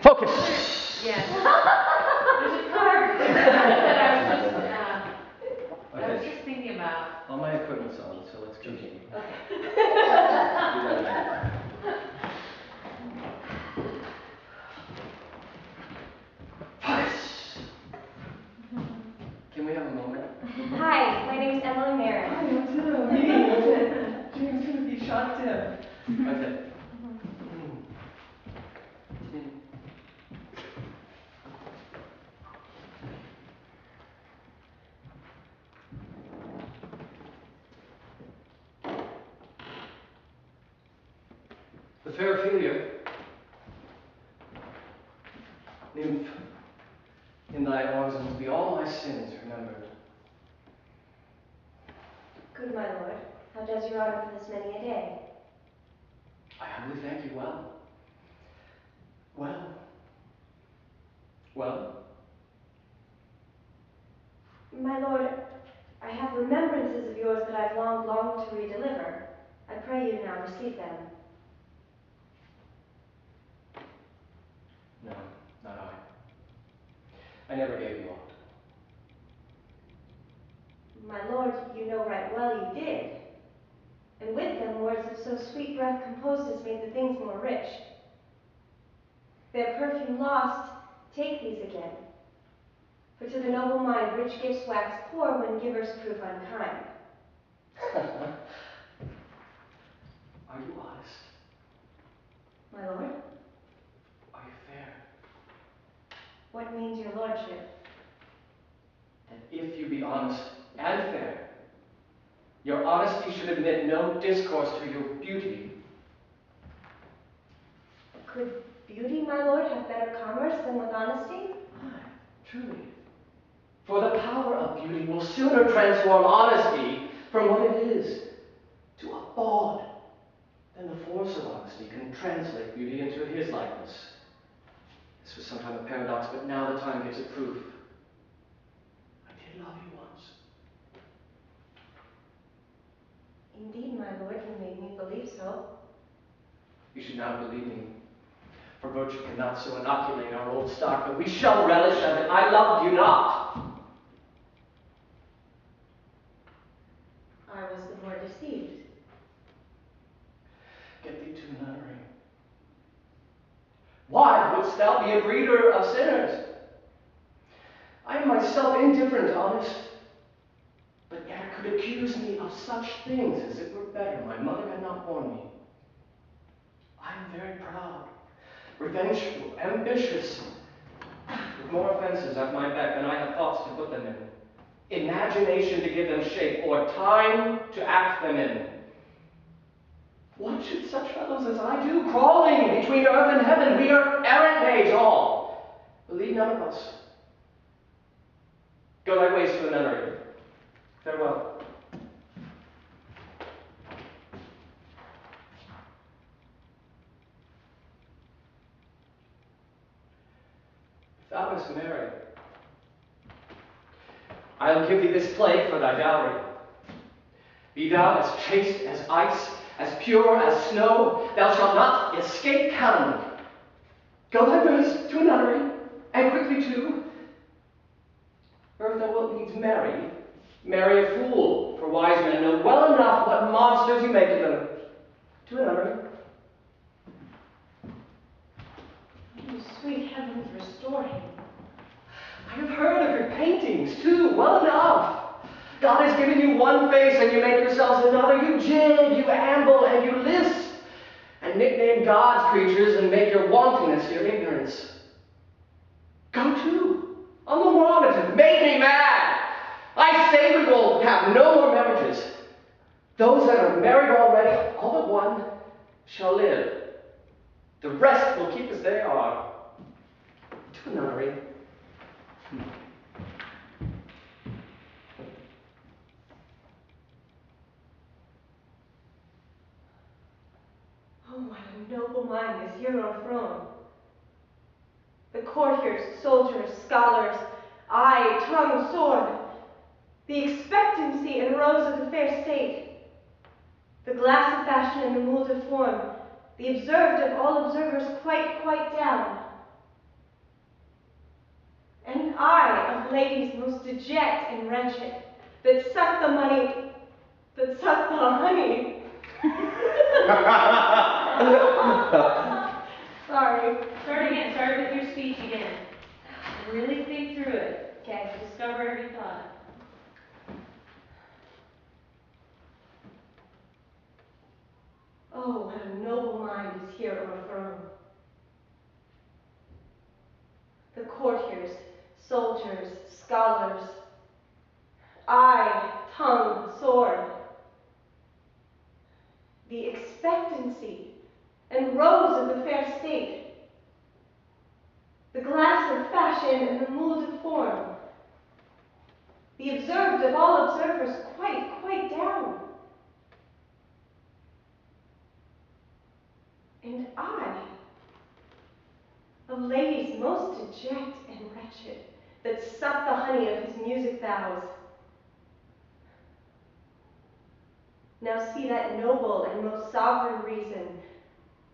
Focus! Yes. There's a card that I was just thinking about. All my equipment's on, so let's continue. Focus! Can we have a moment? Hi, my name's Emily Merritt. Hi, Matilda, me. James Timothy shot Tim. Okay. The fair Ohelia, nymph, in thy arms must be all my sins remembered. Good, my lord. How does your honor for this many a day? I humbly thank you well. Well. Well? My lord, I have remembrances of yours that I've long longed to redeliver. I pray you now receive them. No, not I. I never gave you aught. My lord, you know right well you did. And with them words of so sweet breath composed as made the things more rich. Their perfume lost, take these again. For to the noble mind rich gifts wax poor when givers prove unkind. Are you honest? My lord? Are you fair? What means your lordship? That if you be honest and fair, your honesty should admit no discourse to your beauty. Could beauty, my lord, have better commerce than with honesty? Aye, truly. For the power of beauty will sooner transform honesty from what it is to a bawd than the force of honesty can translate beauty into his likeness. This was sometime a paradox, but now the time gives it proof. I did love you once. Indeed, my lord, you made me believe so. You should now believe me. For virtue cannot so inoculate our old stock, but we shall relish of it. I loved you not. I was the more deceived. Get thee to the nunnery. Why wouldst thou be a breeder of sinners? I am myself indifferent, honest, but yet could accuse me of such things as it were better my mother had not borne me. I am very proud, revengeful, ambitious, with more offenses at my beck than I have thoughts to put them in, imagination to give them shape, or time to act them in. What should such fellows as I do, crawling between earth and heaven? We are errant maids all. Believe none of us. Go thy ways to the nunnery. Farewell. If thou wouldst marry, I'll give thee this plague for thy dowry. Be thou as chaste as ice, as pure as snow, thou shalt not escape calumny. Go thy ways to a nunnery, and quickly too. Or if thou wilt needs marry, marry a fool, for wise men know well enough what monsters you make of them. To a nunnery. You sweet heavens, restore him. I have heard of your paintings, too, well enough. God has given you one face, and you make yourselves another. You jig, you amble, and you lisp, and nickname God's creatures and make your wantoness your ignorance. Go to. I'm no more honest. It made me mad. I say we will have no more marriages. Those that are married already, all but one, shall live. The rest will keep as they are. To a nunnery. Oh, what a noble mind is here o'erthrown. The courtiers, soldiers, scholars, eye, tongue, sword, the expectancy and rose of the fair state, the glass of fashion and the mould of form, the observed of all observers quite quite down. And I, of ladies most deject and wretched, that suck the money, that suck the honey. Sorry. Start again, start with your speech again. And really think through it. Okay, discover every thought. Oh, what a noble mind is here o'erthrown. The courtiers, soldiers, scholars, eye, tongue, sword. The expectancy and rose of the fair state. The glass of fashion and the mold of form. The observed of all observers quite down. And I, of ladies most deject and wretched, that suck the honey of his music vows. Now see that noble and most sovereign reason,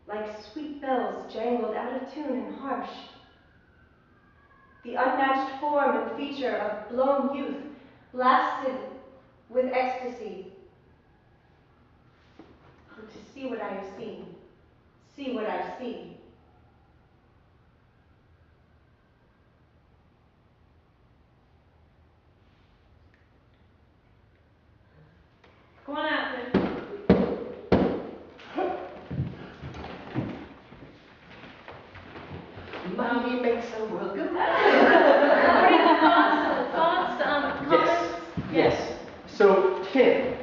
like sweet bells jangled out of tune and harsh. The unmatched form and feature of blown youth, blasted with ecstasy. Oh, to see what I have seen, see what I see. Go on out there. Money makes the world go round. Thoughts, comments? Yes. So, Kim,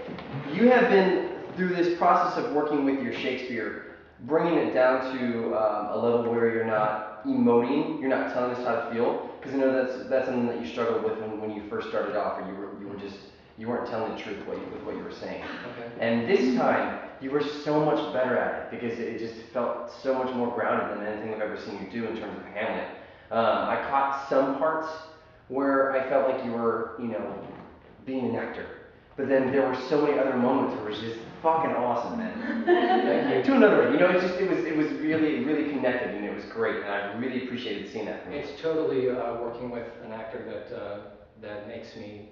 you have been through this process of working with your Shakespeare, bringing it down to a level where you're not emoting, you're not telling us how to feel, because I know that's something that you struggled with when you first started off, or you weren't telling the truth with what you were saying. Okay. And this time, you were so much better at it because it just felt so much more grounded than anything I've ever seen you do in terms of Hamlet. I caught some parts where I felt like you were, being an actor. But then there were so many other moments where it was just fucking awesome, man. Thank you. To another one, it was really, really connected and it was great, and I really appreciated seeing that from you. It's totally working with an actor that makes me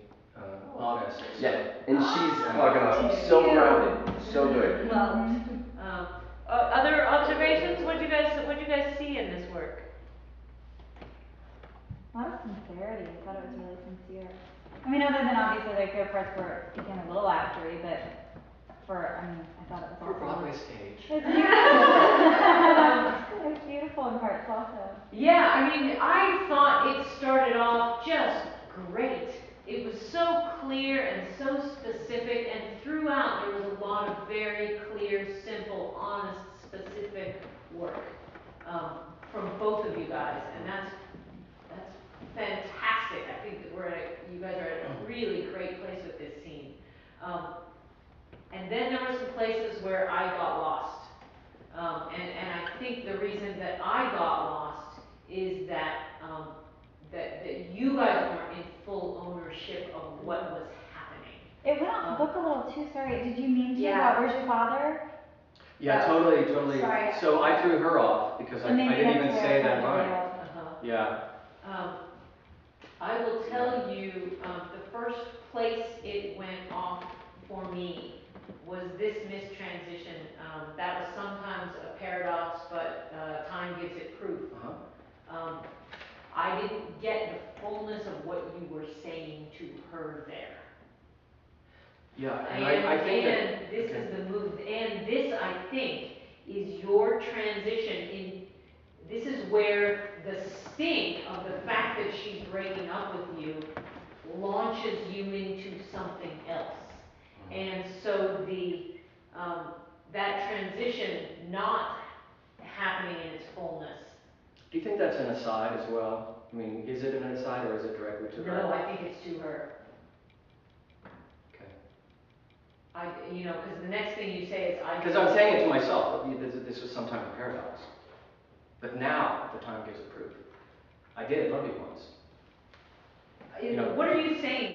honest. Yeah, and she's fucking awesome. So grounded, so good. Well, Other observations? What'd you guys see in this work? A lot of sincerity. I thought it was really sincere. I mean, other than obviously like there are parts where it became a little actory, but I thought it was For also Broadway stage. It was beautiful. It was beautiful in parts also. Yeah, I mean, I thought it started off just great. It was so clear and so specific, and throughout there was a lot of very clear, simple, honest, specific work from both of you guys, and that's fantastic. I think that you guys are at a really great place with this scene. And then there were some places where I got lost. And I think the reason that I got lost is that that you guys weren't in full ownership of what was happening. It went off book a little too. Sorry, did you mean to? Yeah. About Where's Your Father? Yeah, totally. Sorry. So I threw her off because I Maybe didn't that's even where say I that got line. derailed. Yeah. I will tell you, the first place it went off for me was this mistransition. That was sometimes a paradox, but time gives it proof. I didn't get the fullness of what you were saying to her there. Yeah, And I think and this is the move, and this, I think, is your transition in, this is where the sting of the fact that she's breaking up with you launches you into something else. And so that transition not happening in its fullness. Do you think that's an aside as well? I mean, is it an aside or is it directly to her? No, I think it's to her. Okay. Because the next thing you say is I. Because I'm saying it to myself, this was some type of paradox. But now, the time gives it proof. I did love you once. What are you saying?